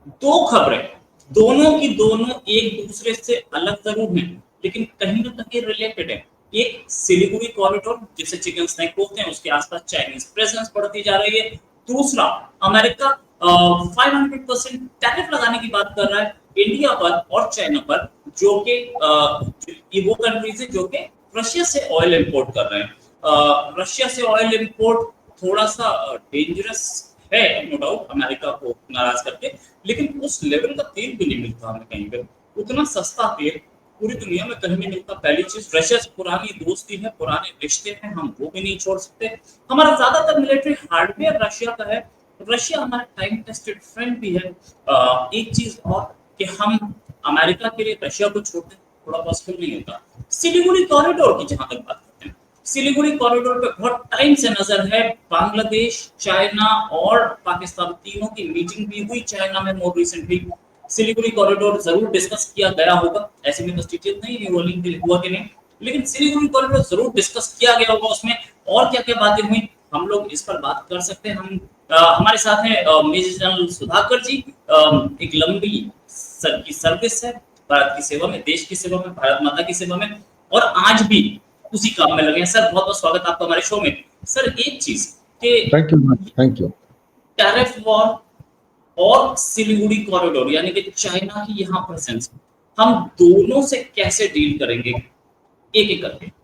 दो खबरें, दोनों की दोनों एक दूसरे से अलग जरूर हैं, लेकिन कहीं ना कहीं रिलेटेड है। एक सिलीगुड़ी कॉरिडोर, जिसे चिकन स्नैक बोलते हैं, उसके आसपास चाइनीज प्रेजेंस बढ़ती जा रही है। दूसरा, अमेरिका 500% टैरिफ लगाने की बात कर रहा है इंडिया पर और चाइना पर, जो कि वो कंट्रीज है जो कि रशिया से ऑयल इंपोर्ट कर रहे हैं। रशिया से ऑयल इंपोर्ट थोड़ा सा डेंजरस है, नो डाउट, अमेरिका को नाराज करके, लेकिन उस लेवल का तेल भी नहीं मिलता हमें कहीं पे। उतना सस्ता तेल पूरी दुनिया में कहीं नहीं मिलता। पहली चीज, रशिया से पुरानी दोस्ती है, पुराने रिश्ते हैं, हम वो भी नहीं छोड़ सकते। हमारा ज्यादातर मिलिट्री हार्डवेयर रशिया का है। रशिया हमारा टाइम टेस्टेड फ्रेंड भी है। एक चीज और, कि हम अमेरिका के लिए रशिया को छोड़ते थोड़ा पॉसिबल नहीं होता। सिलीगुड़ी कॉरिडोर की जहां तक बात करते हैं, सिलीगुड़ी कॉरिडोर पे बहुत टाइम से नजर है। बांग्लादेश, चाइना और पाकिस्तान तीनों की मीटिंग भी हुई चाइना में मोर रिसेंटली। सिलीगुड़ी कॉरिडोर जरूर डिस्कस किया गया होगा, ऐसे में बस डिटेल नहीं हुआ कि नहीं, लेकिन सिलीगुड़ी कॉरिडोर जरूर डिस्कस किया गया होगा। उसमें और क्या क्या बातें हुई, हम लोग इस पर बात कर सकते हैं। हमारे साथ हैं मेजर जनरल सुधाकर जी। एक लंबी सर की सर्विस है भारत की सेवा में, देश की सेवा में, भारत माता की सेवा में, और आज भी उसी काम में लगे हैं। सर, बहुत बहुत स्वागत आपका हमारे शो में। सर, एक चीज कि thank you, thank you. Tariff war और सिलीगुड़ी कॉरिडोर, यानी कि चाइना की यहाँ प्रेजेंस, हम दोनों से कैसे डील करेंगे, एक एक करके।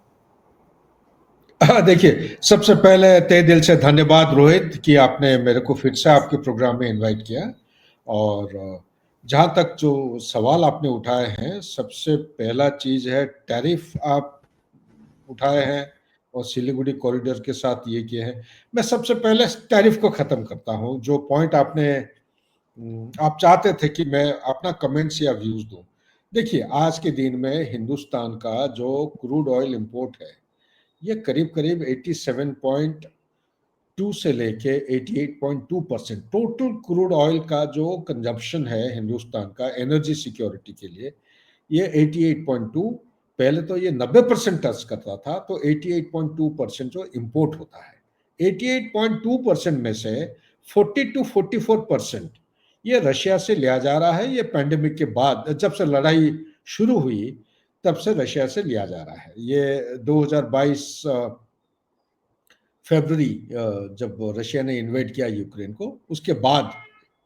देखिए, सबसे पहले तहे दिल से धन्यवाद रोहित कि आपने मेरे को फिर से आपके प्रोग्राम में इनवाइट किया। और जहाँ तक जो सवाल आपने उठाए हैं, सबसे पहला चीज है टैरिफ आप उठाए हैं और सिलीगुड़ी कॉरिडोर के साथ ये किए हैं। मैं सबसे पहले टैरिफ को खत्म करता हूँ। जो पॉइंट आपने आप चाहते थे कि मैं अपना कमेंट्स या व्यूज दूं। देखिए, आज के दिन में हिंदुस्तान का जो क्रूड ऑयल इंपोर्ट है, ये करीब करीब 87.2 से लेके 88.2% टोटल क्रूड ऑयल का जो कंजप्शन है हिंदुस्तान का एनर्जी सिक्योरिटी के लिए, ये 88.2। पहले तो ये 90% टच करता था, तो 88.2% जो इंपोर्ट होता है, 88.2% में से 40 to 44% ये रशिया से लिया जा रहा है। ये पैंडेमिक के बाद जब से लड़ाई शुरू हुई तब से रशिया से लिया जा रहा है। ये 2022 फरवरी, जब रशिया ने इन्वेड किया यूक्रेन को, उसके बाद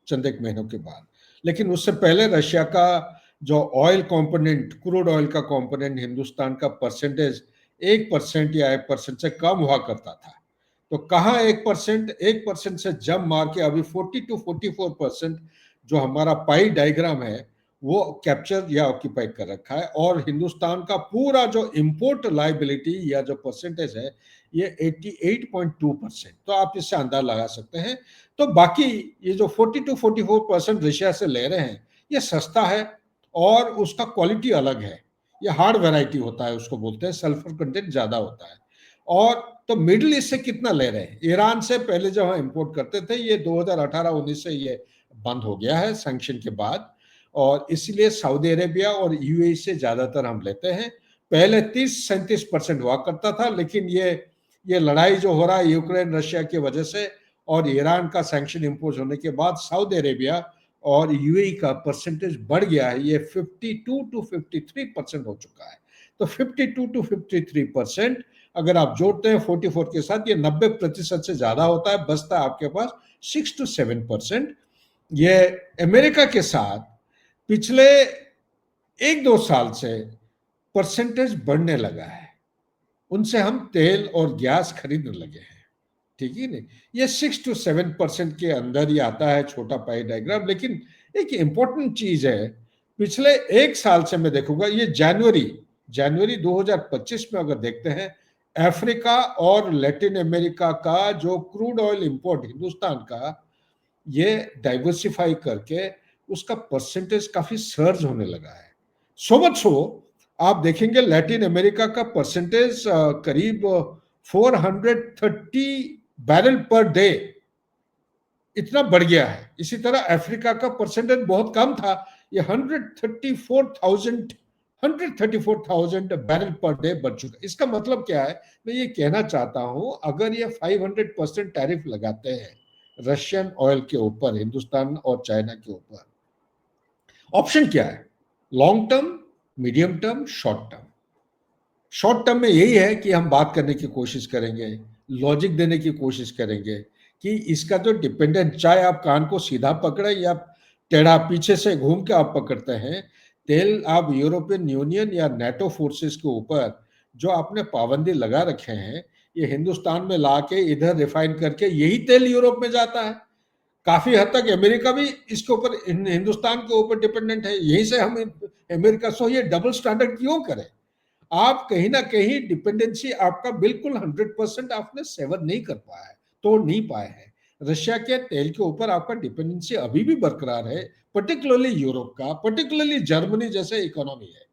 चंद एक महीनों के बाद। लेकिन उससे पहले रशिया का जो ऑयल कंपोनेंट, क्रूड ऑयल का कंपोनेंट हिंदुस्तान का परसेंटेज 1% या 1% से कम हुआ करता था। तो कहाँ 1%, 1% से जम मार के अभी 40 to 44% जो हमारा पाई डायग्राम है वो कैप्चर या ऑक्यूपाई कर रखा है। और हिंदुस्तान का पूरा जो इंपोर्ट लाइबिलिटी या जो परसेंटेज है, ये 88.2%। तो आप इससे अंदाजा लगा सकते हैं। तो बाकी ये जो 40 to 44% रशिया से ले रहे हैं, ये सस्ता है और उसका क्वालिटी अलग है। ये हार्ड वैरायटी होता है, उसको बोलते हैं, सल्फर कंटेंट ज्यादा होता है। और तो मिडिल ईस्ट से कितना ले रहे हैं? ईरान से पहले जब हम इंपोर्ट करते थे, ये 2018-19 से ये बंद हो गया है सैंक्शन के बाद। और इसलिए सऊदी अरेबिया और यूएई से ज्यादातर हम लेते हैं। पहले 30-37% हुआ करता था, लेकिन ये लड़ाई जो हो रहा है यूक्रेन रशिया की वजह से और ईरान का सैंक्शन इम्पोज होने के बाद सऊदी अरेबिया और यूएई का परसेंटेज बढ़ गया है। ये 52 to 53% हो चुका है। तो 52 to 53% अगर आप जोड़ते हैं 44 के साथ, ये 90% से ज्यादा होता है। बचता है आपके पास 6 to 7%। ये अमेरिका के साथ पिछले 1-2 साल से परसेंटेज बढ़ने लगा है। उनसे हम तेल और गैस खरीदने लगे हैं, ठीक है नहीं? ये 6 to 7% के अंदर ही आता है, छोटा पाई डायग्राम। लेकिन एक इंपॉर्टेंट चीज है, पिछले 1 साल से मैं देखूंगा, ये जनवरी 2025 में अगर देखते हैं, अफ्रीका और लैटिन अमेरिका का जो क्रूड ऑयल इंपोर्ट हिंदुस्तान का, ये डाइवर्सिफाई करके उसका परसेंटेज काफी सर्ज होने लगा है। सो मच सो आप देखेंगे लैटिन अमेरिका का परसेंटेज करीब 430 बैरल पर डे इतना बढ़ गया है। इसी तरह अफ्रीका का परसेंटेज बहुत कम था, ये 134,000 बैरल पर डे बढ़ चुका। इसका मतलब क्या है? मैं ये कहना चाहता हूं, अगर ये 500% टैरिफ लगाते हैं रशियन ऑयल के ऊपर, हिंदुस्तान और चाइना के ऊपर, ऑप्शन क्या है? Long term, medium term, short term. Short term में यही है कि हम बात करने की कोशिश करेंगे, लॉजिक देने की कोशिश करेंगे कि इसका जो डिपेंडेंट, चाहे आप कान को सीधा पकड़े या टेढ़ा पीछे से घूम के आप पकड़ते हैं, तेल आप यूरोपियन यूनियन या नेटो फोर्सेस के ऊपर जो आपने पाबंदी लगा रखे हैं, ये हिंदुस्तान में ला के इधर रिफाइन करके यही तेल यूरोप में जाता है। काफी हद तक अमेरिका भी इसके ऊपर, हिंदुस्तान के ऊपर डिपेंडेंट है। यहीं से हम अमेरिका, सो ये डबल स्टैंडर्ड क्यों करें? आप कहीं ना कहीं डिपेंडेंसी आपका बिल्कुल 100% आपने सेवर नहीं कर पाया है, तोड़ नहीं पाए हैं। रशिया के तेल के ऊपर आपका डिपेंडेंसी अभी भी बरकरार है, पर्टिकुलरली यूरोप का, पर्टिकुलरली जर्मनी जैसे इकोनॉमी है।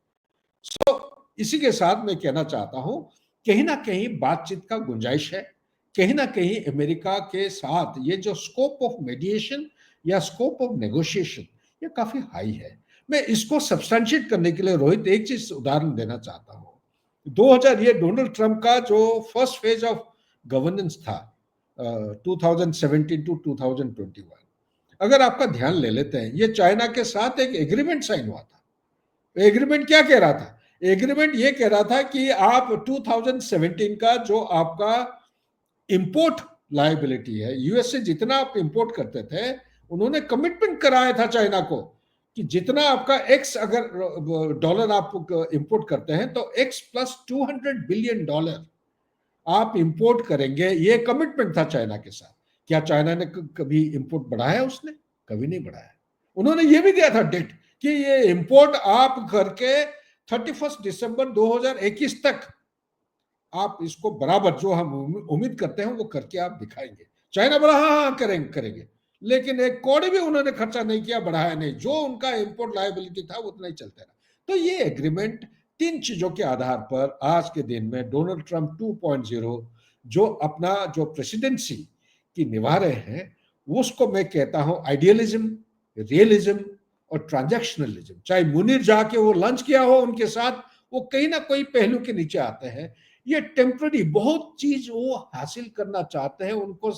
सो इसी के साथ मैं कहना चाहता हूं, कहीं ना कहीं बातचीत का गुंजाइश है। कहीं ना कहीं अमेरिका के साथ ये जो स्कोप ऑफ मेडिएशन या स्कोप ऑफ नेगोशिएशन, ये काफी हाई है। मैं इसको सब्सटेंशिएट करने के लिए रोहित एक चीज उदाहरण देना चाहता हूं। 2000, ये डोनाल्ड ट्रंप का जो फर्स्ट फेज ऑफ गवर्नेंस था, 2017 टू 2021, अगर आपका ध्यान ले लेते हैं, ये चाइना के साथ एक एग्रीमेंट साइन हुआ था। एग्रीमेंट क्या कह रहा था? एग्रीमेंट ये कह रहा था कि आप 2017 का जो आपका इंपोर्ट लायबिलिटी है, यूएस से जितना आप इंपोर्ट करते थे, उन्होंने कमिटमेंट कराया था चाइना को कि जितना आपका एक्स अगर डॉलर आप इंपोर्ट करते हैं तो एक्स प्लस $200 बिलियन आप इंपोर्ट करेंगे। ये कमिटमेंट था चाइना के साथ। क्या चाइना ने कभी इंपोर्ट बढ़ाया? उसने कभी नहीं बढ़ाया। उन्होंने ये भी दिया था डेट कि ये इंपोर्ट आप करके 31 दिसंबर 2021 तक आप इसको बराबर, जो हम उम्मीद करते हैं वो करके आप दिखाएंगे। चाइना बोला हाँ हाँ करेंगे करेंगे, लेकिन एक कौड़ी भी उन्होंने खर्चा नहीं किया, बढ़ाया नहीं। जो उनका इंपोर्ट लायबिलिटी था उतना ही चलता रहा। तो ये एग्रीमेंट तीन चीजों के आधार पर आज के दिन में डोनाल्ड ट्रंप 2.0 जो अपना जो प्रेसिडेंसी की निभा रहे हैं, उसको मैं कहता हूं आइडियलिज्म, रियलिज्म और ट्रांजैक्शनलिज्म। चाहे मुनीर जाके वो लंच किया हो उनके साथ, वो कहीं ना कोई पहलू के नीचे आते हैं। ये टेम्पररी बहुत चीज वो हासिल करना चाहते हैं। उनको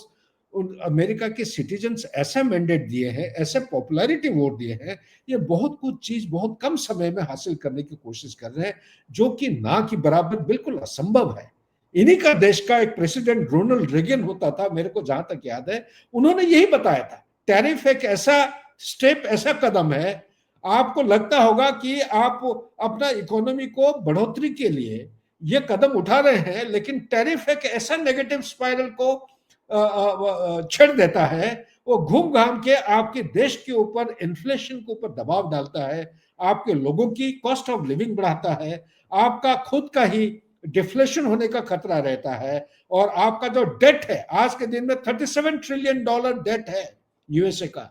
अमेरिका के सिटीजन्स ऐसा मैंडेट दिए हैं, ऐसे पॉपुलैरिटी वोट दिए हैं, ये बहुत कुछ चीज बहुत कम समय में हासिल करने की कोशिश कर रहे हैं, जो कि ना की बराबर बिल्कुल असंभव है। इन्हीं का देश का एक प्रेसिडेंट रोनाल्ड रेगन होता था, मेरे को जहां तक याद है, उन्होंने यही बताया था। टैरिफ एक ऐसा स्टेप, ऐसा कदम है, आपको लगता होगा कि आप अपना इकोनॉमी को बढ़ोतरी के लिए ये कदम उठा रहे हैं, लेकिन टैरिफ एक ऐसा नेगेटिव स्पाइरल को छेड़ देता है, वो घूम घाम के आपके देश के ऊपर, इन्फ्लेशन के ऊपर दबाव डालता है, आपके लोगों की कॉस्ट ऑफ लिविंग बढ़ाता है, आपका खुद का ही डिफ्लेशन होने का खतरा रहता है, और आपका जो डेट है, आज के दिन में $37 ट्रिलियन डेट है यूएसए का।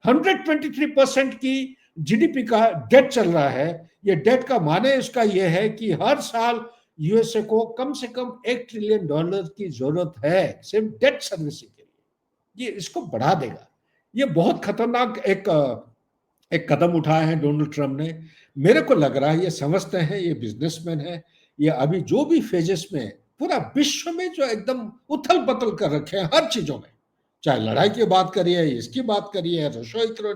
123% की जीडीपी का डेट चल रहा है। ये डेट का माने इसका यह है कि हर साल यूएसए को कम से कम $1 ट्रिलियन की जरूरत है सिर्फ डेट सर्विसिंग के लिए। ये इसको बढ़ा देगा। ये बहुत खतरनाक एक कदम उठाया है डोनाल्ड ट्रंप ने। मेरे को लग रहा है ये समझते हैं, ये बिजनेसमैन है, ये अभी जो भी फेजेस में पूरा विश्व में जो एकदम उथल पथल कर रखे हैं हर चीजों में, चाहे लड़ाई की बात करिए, इसकी बात करिए, रशिया,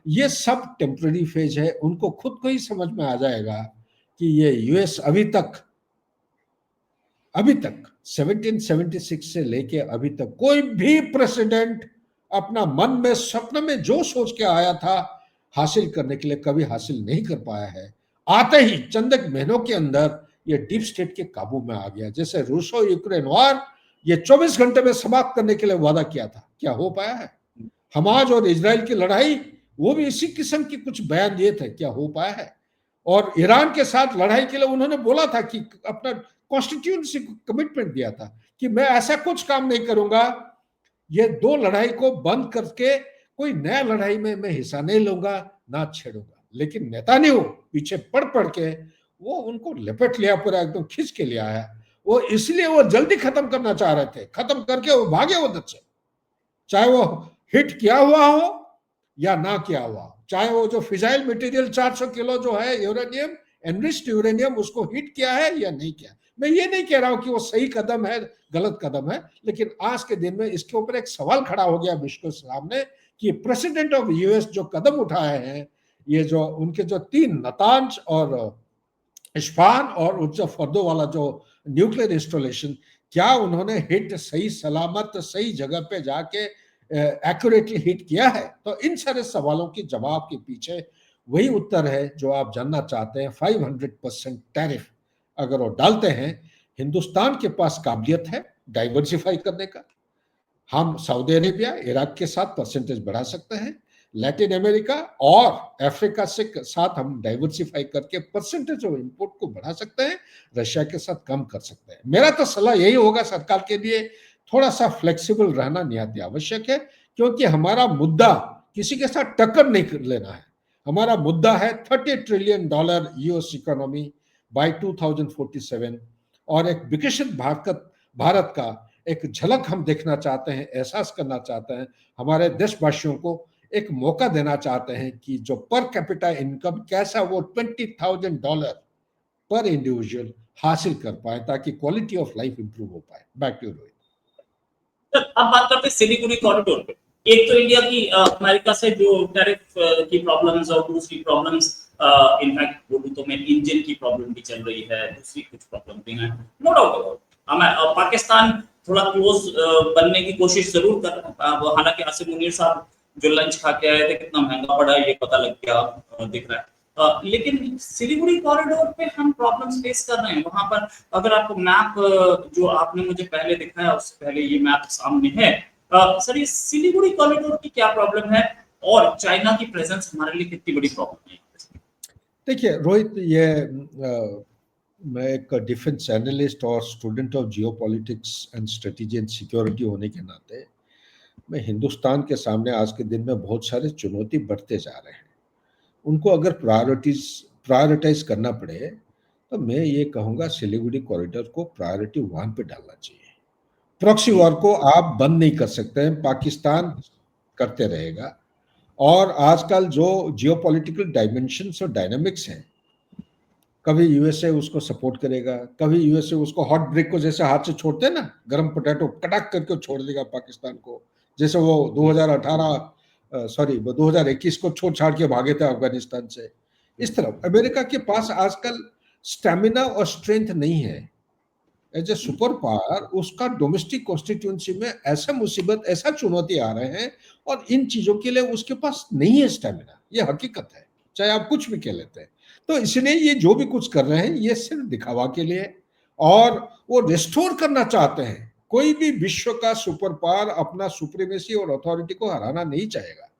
ये सब टेम्पररी फेज है। उनको खुद को ही समझ में आ जाएगा कि ये यूएस अभी तक 1776 से लेके अभी तक कोई भी प्रेसिडेंट अपना मन में, सपने में जो सोच के आया था हासिल करने के लिए कभी हासिल नहीं कर पाया है। आते ही चंद एक महीनों के अंदर ये डीप स्टेट के काबू में आ गया। जैसे रूसो यूक्रेन वार, ये 24 घंटे में समाप्त करने के लिए वादा किया था, क्या हो पाया है? हमास और इजराइल की लड़ाई, वो भी इसी किस्म की कुछ बयान दिए थे, क्या हो पाया है? और ईरान के साथ लड़ाई के लिए उन्होंने बोला था कि अपना कॉन्स्टिट्यूंसी कमिटमेंट दिया था कि मैं ऐसा कुछ काम नहीं करूंगा, ये दो लड़ाई को बंद करके कोई नया लड़ाई में मैं हिस्सा नहीं लूंगा, ना छेड़ूंगा। लेकिन नेतान्याहू पीछे पड़ के वो उनको लपेट लिया, पूरा एकदम खींच के लिया है। वो इसलिए वो जल्दी खत्म करना चाह रहे थे, खत्म करके वो भागे उधर से, चाहे वो हिट किया हुआ हो या ना किया हुआ, चाहे वो जो फिजाइल मटेरियल 400 किलो जो है यूरेनियम, एनरिच्ड यूरेनियम, उसको हिट किया है या नहीं किया। मैं ये नहीं कह रहा हूं कि वो सही कदम है, गलत कदम है, लेकिन आज के दिन में इसके ऊपर एक सवाल खड़ा हो गया विश्व के सामने कि प्रेसिडेंट ऑफ यूएस जो कदम उठाए हैं, ये जो उनके जो 3 नतांज और इस्फहान और जो फर्दो वाला जो न्यूक्लियर इंस्टॉलेशन, क्या उन्होंने हिट सही सलामत सही जगह पे जाके एक्यूरेटली हिट किया है? तो इन सारे सवालों के जवाब के पीछे वही उत्तर है जो आप जानना चाहते हैं। 500% टैरिफ अगर वो डालते हैं, हिंदुस्तान के पास काबिलियत है डाइवर्सिफाई करने का। हम सऊदी अरेबिया, इराक के साथ परसेंटेज बढ़ा सकते हैं, लैटिन अमेरिका और अफ्रीका से साथ हम डाइवर्सिफाई करके परसेंटेज ऑफ इंपोर्ट को बढ़ा सकते हैं, रशिया के साथ कम कर सकते हैं। मेरा तो सलाह यही होगा सरकार के लिए, थोड़ा सा फ्लेक्सिबल रहना निहायत आवश्यक है, क्योंकि हमारा मुद्दा किसी के साथ टक्कर नहीं लेना है। हमारा मुद्दा है $30 ट्रिलियन यूएस इकोनॉमी बाय 2047 और एक विकसित भारत का एक झलक हम देखना चाहते हैं, एहसास करना चाहते हैं, हमारे देशवासियों को एक मौका देना चाहते हैं कि जो पर कैपिटा इनकम कैसा वो $20,000 पर इंडिविजुअल हासिल कर पाए, ताकि क्वालिटी ऑफ लाइफ इंप्रूव हो पाए। Back to Rohit. अब बात करते हैं सिलीगुड़ी कॉरिडोर पे। एक तो इंडिया की अमेरिका से जो टैरिफ की प्रॉब्लम्स और दूसरी प्रॉब्लम्स, इनफैक्ट बोलूं तो मैं इंजन की प्रॉब्लम भी चल रही है, दूसरी कुछ प्रॉब्लम भी है, नो डाउट अबाउट। पाकिस्तान थोड़ा क्लोज बनने की कोशिश जरूर कर रहा है। हालांकि आसिम मुनीर साहब जो लंच खा के आए थे, कितना महंगा पड़ा है ये पता लग गया, दिख रहा है। लेकिन सिलीगुड़ी कॉरिडोर पे हम प्रॉब्लम्स फेस कर रहे हैं। वहां पर अगर आपको मैप जो आपने मुझे पहले दिखाया, उससे पहले ये मैप सामने है, सर ये सिलीगुड़ी कॉरिडोर की क्या प्रॉब्लम है और चाइना की प्रेजेंस हमारे लिए कितनी बड़ी प्रॉब्लम है? देखिए रोहित, ये मैं एक डिफेंस एनालिस्ट और student of geopolitics and strategy and security होने के नाते मैं हिंदुस्तान के सामने आज के दिन में बहुत सारे चुनौती बढ़ते जा रहे हैं। उनको अगर प्रायोरिटाइज करना पड़े तो मैं ये कहूँगा सिलीगुड़ी कॉरिडोर को प्रायोरिटी 1 पे डालना चाहिए। प्रॉक्सी वॉर को आप बंद नहीं कर सकते हैं, पाकिस्तान करते रहेगा। और आजकल जो जियोपॉलिटिकल डायमेंशंस और डायनामिक्स हैं, कभी यूएसए उसको सपोर्ट करेगा, कभी यूएसए उसको हॉट ब्रेक को जैसे हाथ से छोड़ते हैं ना, गरम पोटैटो कटक करके छोड़ देगा पाकिस्तान को, जैसे वो 2021 को छोड़ छाड़ के भागे थे अफगानिस्तान से। इस तरफ अमेरिका के पास आजकल स्टैमिना और स्ट्रेंथ नहीं है एज ए सुपर पावर। उसका डोमेस्टिक कॉन्स्टिट्यूंसी में ऐसा मुसीबत, ऐसा चुनौती आ रहे हैं और इन चीजों के लिए उसके पास नहीं है स्टैमिना। ये हकीकत है, चाहे आप कुछ भी कह लेते हैं। तो इसलिए ये जो भी कुछ कर रहे हैं ये सिर्फ दिखावा के लिए, और वो रिस्टोर करना चाहते हैं। कोई भी विश्व का सुपर पावर अपना सुप्रीमेसी और अथॉरिटी को हराना नहीं चाहेगा,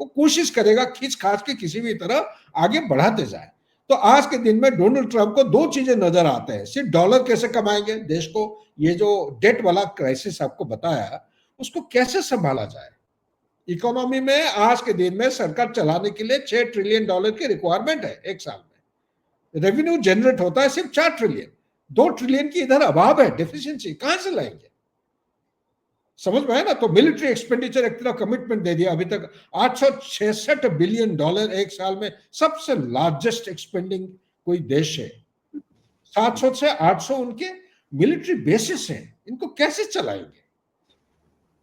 वो कोशिश करेगा खींच खाच के किसी भी तरह आगे बढ़ाते जाए। तो आज के दिन में डोनाल्ड ट्रंप को 2 चीजें नजर आते हैं, सिर्फ डॉलर कैसे कमाएंगे देश को, ये जो डेट वाला क्राइसिस आपको बताया उसको कैसे संभाला जाए। इकोनॉमी में आज के दिन में सरकार चलाने के लिए $6 ट्रिलियन की रिक्वायरमेंट है एक साल में, रेवेन्यू जनरेट होता है सिर्फ 4 ट्रिलियन। 2 ट्रिलियन की इधर अभाव है, डेफिशिएंसी, कहां से लाएंगे? समझ में है ना? तो मिलिट्री एक्सपेंडिचर एक तरह कमिटमेंट दे दिया अभी तक $866 बिलियन एक साल में, सबसे लार्जेस्ट एक्सपेंडिंग कोई देश है। 700 से 800 उनके मिलिट्री बेसिस हैं, इनको कैसे चलाएंगे?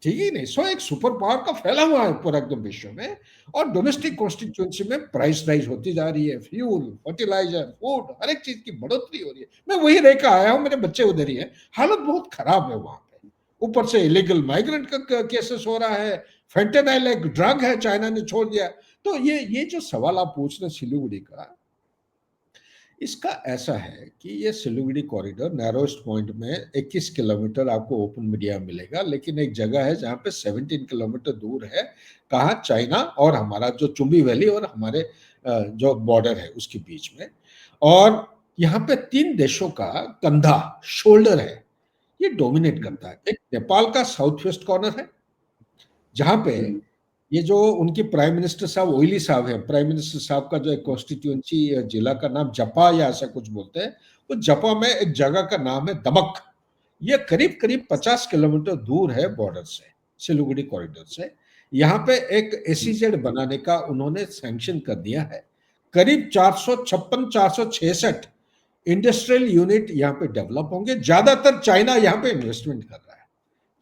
ठीक ही नहीं। सो एक सुपर पावर का फैला हुआ है पूरा एकदम विश्व में, और डोमेस्टिक कॉन्स्टिट्यूंसी में प्राइस राइज होती जा रही है, फ्यूल, फर्टिलाइजर, फूड, हर एक चीज की बढ़ोतरी हो रही है। मैं वही रह के आया हूं, मेरे बच्चे उधर ही है, हालत बहुत खराब है वहां पे। ऊपर से इलीगल माइग्रेंट का केसेस हो रहा है, फेंटेनाइल एक ड्रग है, चाइना ने छोड़ दिया। तो ये जो सवाल आप पूछ रहे सिलीगुड़ी का, इसका ऐसा है कि ये सिलीगुड़ी कॉरिडोर नैरोएस्ट पॉइंट में 21 किलोमीटर आपको ओपन मीडिया मिलेगा, लेकिन एक जगह है जहाँ पे 17 किलोमीटर दूर है, कहाँ, चाइना और हमारा जो चुंबी वैली और हमारे जो बॉर्डर है उसके बीच में। और यहाँ पे 3 देशों का कंधा, शोल्डर है, ये डोमिनेट करता है। एक नेपाल का साउथ वेस्ट कॉर्नर है, जहाँ पे ये जो उनकी प्राइम मिनिस्टर साहब ओइली साहब हैं, प्राइम मिनिस्टर साहब का जो एक कॉन्स्टिट्यूंसी जिला का नाम जपा या ऐसा कुछ बोलते हैं, वो जपा में एक जगह का नाम है दमक। ये करीब करीब 50 किलोमीटर दूर है बॉर्डर से, सिलीगुड़ी कॉरिडोर से। यहाँ पे एक एसीजेड बनाने का उन्होंने सैंक्शन कर दिया है। करीब 466 इंडस्ट्रियल यूनिट यहाँ पे डेवलप होंगे। ज्यादातर चाइना यहाँ पे इन्वेस्टमेंट कर रहा है।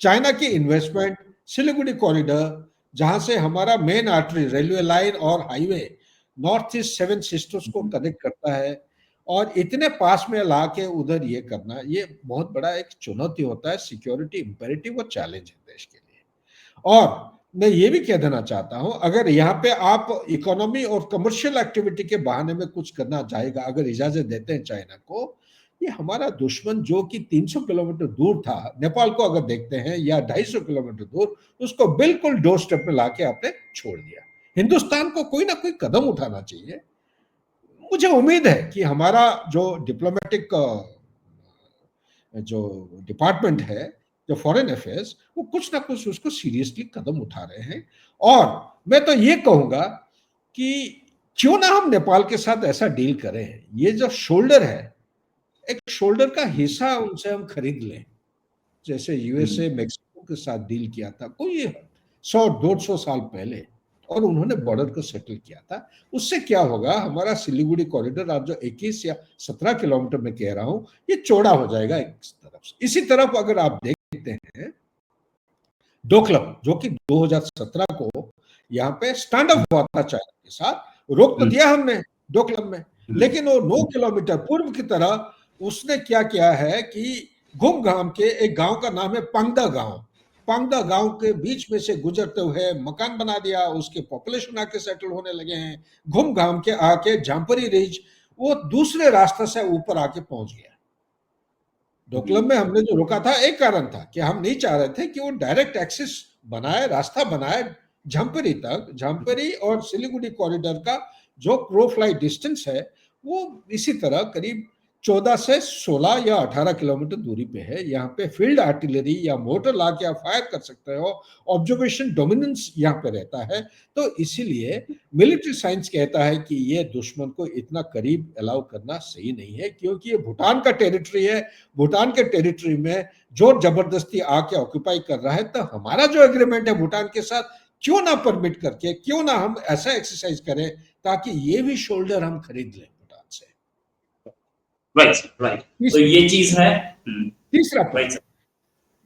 चाइना की इन्वेस्टमेंट सिलीगुड़ी कॉरिडोर, जहां से हमारा मेन आर्टरी, रेलवे लाइन और highway north east seven sisters को कनेक्ट करता है, और इतने पास में ला के उधर ये करना, ये बहुत बड़ा एक चुनौती होता है, सिक्योरिटी इंपेरेटिव और चैलेंज है देश के लिए। और मैं ये भी कह देना चाहता हूं, अगर यहाँ पे आप इकोनॉमी और कमर्शियल एक्टिविटी के बहाने में कुछ करना चाहेगा, अगर इजाजत देते हैं चाइना को, ये हमारा दुश्मन जो कि 300 किलोमीटर दूर था, नेपाल को अगर देखते हैं, या 250 किलोमीटर दूर, उसको बिल्कुल डोर स्टेप में लाके आपने छोड़ दिया। हिंदुस्तान को कोई ना कोई कदम उठाना चाहिए। मुझे उम्मीद है कि हमारा जो डिप्लोमेटिक जो डिपार्टमेंट है, जो फॉरेन अफेयर्स, वो कुछ ना कुछ उसको सीरियसली कदम उठा रहे हैं। और मैं तो ये कहूंगा कि क्यों ना हम नेपाल के साथ ऐसा डील करें, ये जो शोल्डर है, एक शोल्डर का हिस्सा उनसे हम खरीद लें, जैसे यूएसए मेक्सिको के साथ डील किया था कोई 100-150 साल पहले, और उन्होंने बॉर्डर को सेटल किया था। उससे क्या होगा, हमारा सिलीगुड़ी कॉरिडोर आज जो 21 या 17 किलोमीटर में कह रहा हूं, ये चौड़ा हो जाएगा एक तरफ से। इसी तरफ अगर आप देखते हैं, डोकलम जो कि 2017 को यहाँ पे स्टैंड अप हुआ था चाइना के साथ, रोक तो दिया हमने डोकलम में, लेकिन वो 9 किलोमीटर पूर्व की तरह उसने क्या किया है कि घुमघाम के एक गांव का नाम है पांगदा गांव, पांगदा गांव के बीच में से गुजरते हुए मकान बना दिया, उसके पॉपुलेशन आके सेटल होने लगे हैं। घुमघाम के आके झांपरी रिज वो दूसरे रास्ते से ऊपर आके पहुंच गया। डोकलम में हमने जो रोका था, एक कारण था कि हम नहीं चाह रहे थे कि वो डायरेक्ट एक्सेस बनाए, रास्ता बनाए झंपरी तक। झंपरी और सिलीगुड़ी कॉरिडोर का जो क्रो फ्लाई डिस्टेंस है, वो इसी तरह करीब 14 से 16 या 18 किलोमीटर दूरी पे है। यहाँ पे फील्ड आर्टिलरी या मोटर ला के आप फायर कर सकते हो, ऑब्जर्वेशन डोमिनेंस यहाँ पे रहता है। तो इसीलिए मिलिट्री साइंस कहता है कि ये दुश्मन को इतना करीब अलाउ करना सही नहीं है, क्योंकि ये भूटान का टेरिटरी है। भूटान के टेरिटरी में जोर जबरदस्ती आके ऑक्यूपाई कर रहा है, तो हमारा जो एग्रीमेंट है भूटान के साथ, क्यों ना परमिट करके, क्यों ना हम ऐसा एक्सरसाइज करें ताकि ये भी शोल्डर हम खरीद लें भूटान से। राइट, तो ये चीज है। तीसरा पॉइंट,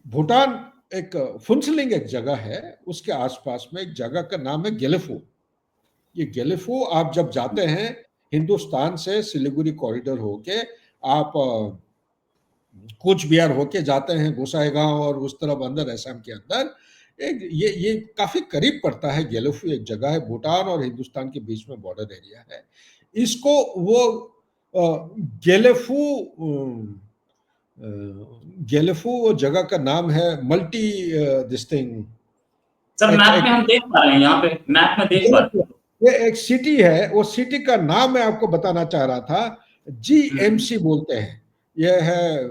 भूटान एक फुनसलिंग एक जगह है, उसके आसपास में एक जगह का नाम है गेलेफू। ये गेलेफू आप जब जाते हैं हिंदुस्तान से सिलीगुड़ी कॉरिडोर होके, आप कूच बिहार होके जाते हैं गोसाईगांव और उस तरफ अंदर असम के अंदर, एक ये काफी करीब पड़ता है। गेलेफू एक जगह है, भूटान और हिंदुस्तान के बीच में बॉर्डर एरिया है। इसको वो गेलेफू वो जगह का नाम है, multi this thing. Sir map में हम देख पा रहे हैं, यहाँ पे मैप में देख पा रहे हैं, ये एक सिटी है, वो सिटी का नाम मैं आपको बताना चाह रहा था, GMC बोलते हैं। ये है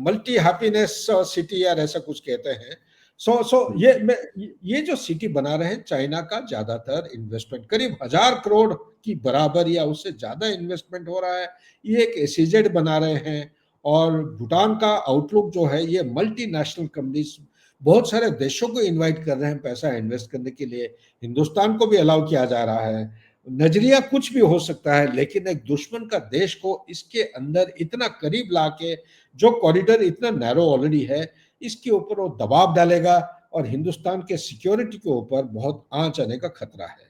मल्टी हैप्पीनेस सिटी या ऐसा कुछ कहते हैं। ये जो सिटी बना रहे हैं, चाइना का ज्यादातर इन्वेस्टमेंट करीब 1000 करोड़ की बराबर या उससे ज्यादा इन्वेस्टमेंट हो रहा है। ये एक SEZ बना रहे हैं, और भूटान का आउटलुक जो है, ये मल्टीनेशनल कंपनीज बहुत सारे देशों को इनवाइट कर रहे हैं पैसा इन्वेस्ट करने के लिए। हिंदुस्तान को भी अलाउ किया जा रहा है। नजरिया कुछ भी हो सकता है, लेकिन एक दुश्मन का देश को इसके अंदर इतना करीब लाके, जो कॉरिडोर इतना नैरो ऑलरेडी है, इसके ऊपर वो दबाव डालेगा और हिंदुस्तान के सिक्योरिटी के ऊपर बहुत आंच आने का खतरा है।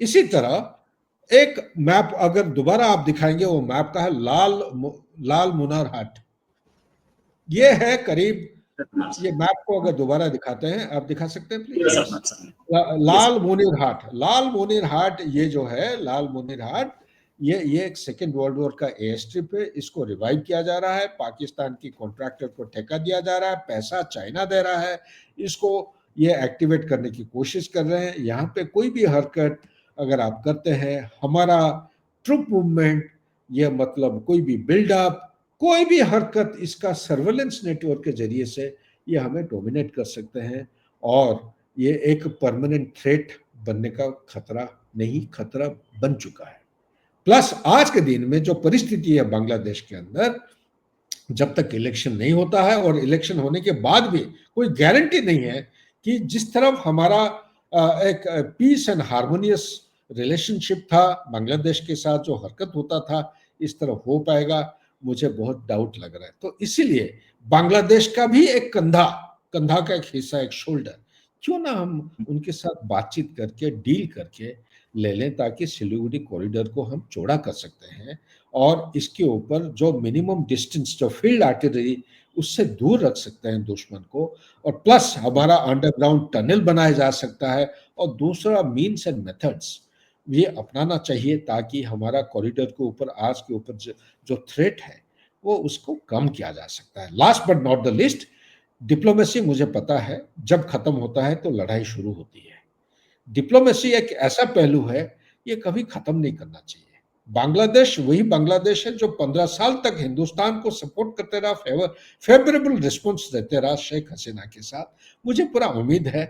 इसी तरह एक मैप अगर दोबारा आप दिखाएंगे, वो मैप का है लाल मुनार हाट। ये है करीब, ये मैप को अगर दोबारा दिखाते हैं, आप दिखा सकते हैं प्लीज? लाल मुनीर हाट, ये जो है लाल मुनीर हाट, ये एक सेकेंड वर्ल्ड वॉर का एयर स्ट्रिप है। इसको रिवाइव किया जा रहा है, पाकिस्तान की कॉन्ट्रैक्टर को ठेका दिया जा रहा है, पैसा चाइना दे रहा है, इसको ये एक्टिवेट करने की कोशिश कर रहे हैं। यहाँ पे कोई भी हरकत अगर आप करते हैं, हमारा ट्रुप मूवमेंट, ये मतलब कोई भी बिल्डअप, कोई भी हरकत, इसका सर्वेलेंस नेटवर्क के जरिए से ये हमें डोमिनेट कर सकते हैं, और ये एक परमानेंट थ्रेट बनने का खतरा नहीं, खतरा बन चुका है। प्लस आज के दिन में जो परिस्थिति है बांग्लादेश के अंदर, जब तक इलेक्शन नहीं होता है, और इलेक्शन होने के बाद भी कोई गारंटी नहीं है कि जिस तरफ हमारा एक पीस एंड हार्मोनियस रिलेशनशिप था बांग्लादेश के साथ, जो हरकत होता था, इस तरफ हो पाएगा। मुझे बहुत डाउट लग रहा है। तो इसीलिए बांग्लादेश का भी एक कंधा का एक हिस्सा, एक शोल्डर, क्यों ना हम उनके साथ बातचीत करके डील करके ले लें, ताकि सिलीगुड़ी कॉरिडोर को हम चौड़ा कर सकते हैं और इसके ऊपर जो मिनिमम डिस्टेंस जो फील्ड आर्टिलरी उससे दूर रख सकते हैं दुश्मन को, और प्लस हमारा अंडरग्राउंड टनल बनाया जा सकता है, और दूसरा मीन्स एंड मेथड्स ये अपनाना चाहिए ताकि हमारा कॉरिडोर के ऊपर आज के ऊपर जो थ्रेट है वो उसको कम किया जा सकता है। Last but not the list, diplomacy मुझे पता है जब खत्म होता है तो लड़ाई शुरू होती है। डिप्लोमेसी एक ऐसा पहलू है, ये कभी खत्म नहीं करना चाहिए। बांग्लादेश वही बांग्लादेश है जो 15 साल तक हिंदुस्तान को सपोर्ट करते रहा, फेवरेबल रिस्पॉन्स देते रहा शेख हसीना के साथ। मुझे पूरा उम्मीद है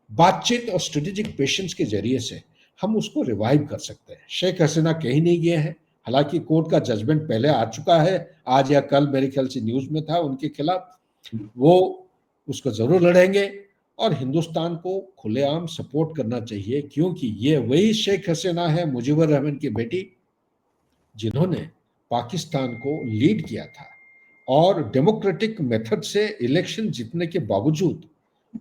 बातचीत और स्ट्रेटेजिक पेशेंस के जरिए से हम उसको रिवाइव कर सकते हैं। शेख हसीना कहीं नहीं गए हैं, हालांकि कोर्ट का जजमेंट पहले आ चुका है, आज या कल मेरे ख्याल से न्यूज में था उनके खिलाफ, वो उसको जरूर लड़ेंगे और हिंदुस्तान को खुलेआम सपोर्ट करना चाहिए, क्योंकि ये वही शेख हसीना है, मुजीबुर रहमान की बेटी, जिन्होंने पाकिस्तान को लीड किया था और डेमोक्रेटिक मेथड से इलेक्शन जीतने के बावजूद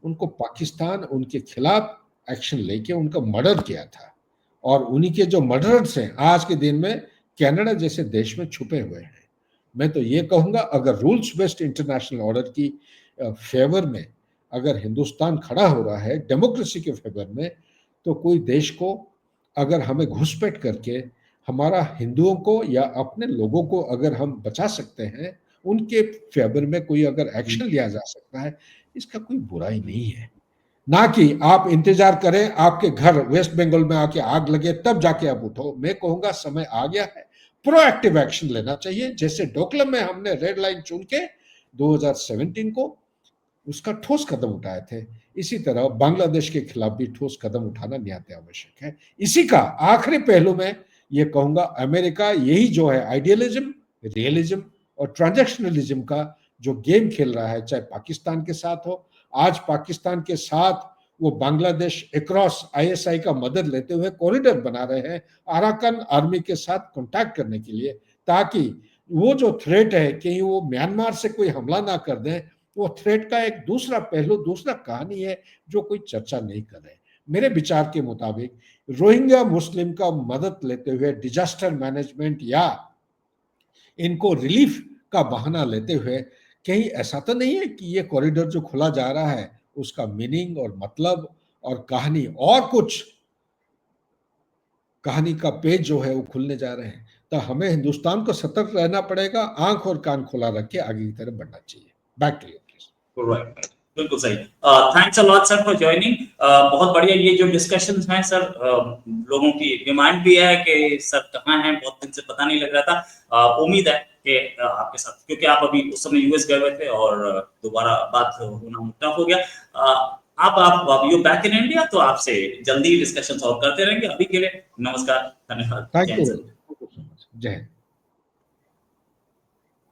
उनको पाकिस्तान उनके खिलाफ एक्शन लेके उनका मर्डर किया था। और उन्हीं के जो मर्डरर्स हैं आज के दिन में कनाडा जैसे देश में छुपे हुए हैं। मैं तो ये कहूंगा, अगर रूल्स बेस्ड इंटरनेशनल ऑर्डर की फेवर में अगर हिंदुस्तान खड़ा हो रहा है, डेमोक्रेसी के फेवर में, तो कोई देश को अगर हमें घुसपैठ करके हमारा हिंदुओं को या अपने लोगों को अगर हम बचा सकते हैं, उनके फेवर में कोई अगर एक्शन लिया जा सकता है, इसका कोई बुराई नहीं है। ना कि आप इंतजार करें आपके घर वेस्ट बंगाल में आके आग लगे तब जाके आप उठो। मैं कहूंगा समय आ गया है, प्रोएक्टिव एक्शन लेना चाहिए। जैसे डोकलाम में हमने रेड लाइन चुन के 2017 को उसका ठोस कदम उठाए थे, इसी तरह बांग्लादेश के खिलाफ भी ठोस कदम उठाना निहायत आवश्यक है। इसी का आखिरी पहलू में ये कहूंगा, अमेरिका यही जो है आइडियलिज्म, रियलिज्म और ट्रांजैक्शनलिज्म का जो गेम खेल रहा है, चाहे पाकिस्तान के साथ हो, आज पाकिस्तान के साथ वो बांग्लादेश अक्रॉस आईएसआई का मदद लेते हुए कॉरिडोर बना रहे हैं अराकान आर्मी के साथ कांटेक्ट करने के लिए, ताकि वो जो थ्रेट है कहीं वो म्यांमार से कोई हमला ना कर दें, वो थ्रेट का एक दूसरा पहलू, दूसरा कहानी है जो कोई चर्चा नहीं कर रहे। मेरे विचार के मुताबिक रोहिंग्या मुस्लिम का मदद लेते हुए डिजास्टर मैनेजमेंट या इनको रिलीफ का बहाना लेते हुए कहीं ऐसा तो नहीं है कि ये कॉरिडोर जो खुला जा रहा है उसका मीनिंग और मतलब और कहानी और कुछ कहानी का पेज जो है वो खुलने जा रहे हैं। तो हमें हिंदुस्तान को सतर्क रहना पड़ेगा, आंख और कान खोला रख के आगे की तरफ बढ़ना चाहिए। Back to you please. Right, बिल्कुल सही। Thanks a lot sir for joining. बहुत बढ़िया ये जो डिस्कशंस हैं सर, लोगों की डिमांड भी है कि सर कहाँ हैं, बहुत दिन से पता नहीं लग रहा था। उम्मीद है कि आपके साथ, क्योंकि आप अभी उस समय यूएस गए हुए थे और दोबारा बात होना टफ हो गया। आप यू बैक इन इंडिया, तो आपसे जल्दी डिस्कशंस और करते रहेंगे। अभी के लिए नमस्कार, धन्यवाद। थैंक यू सो मच, जय हिंद।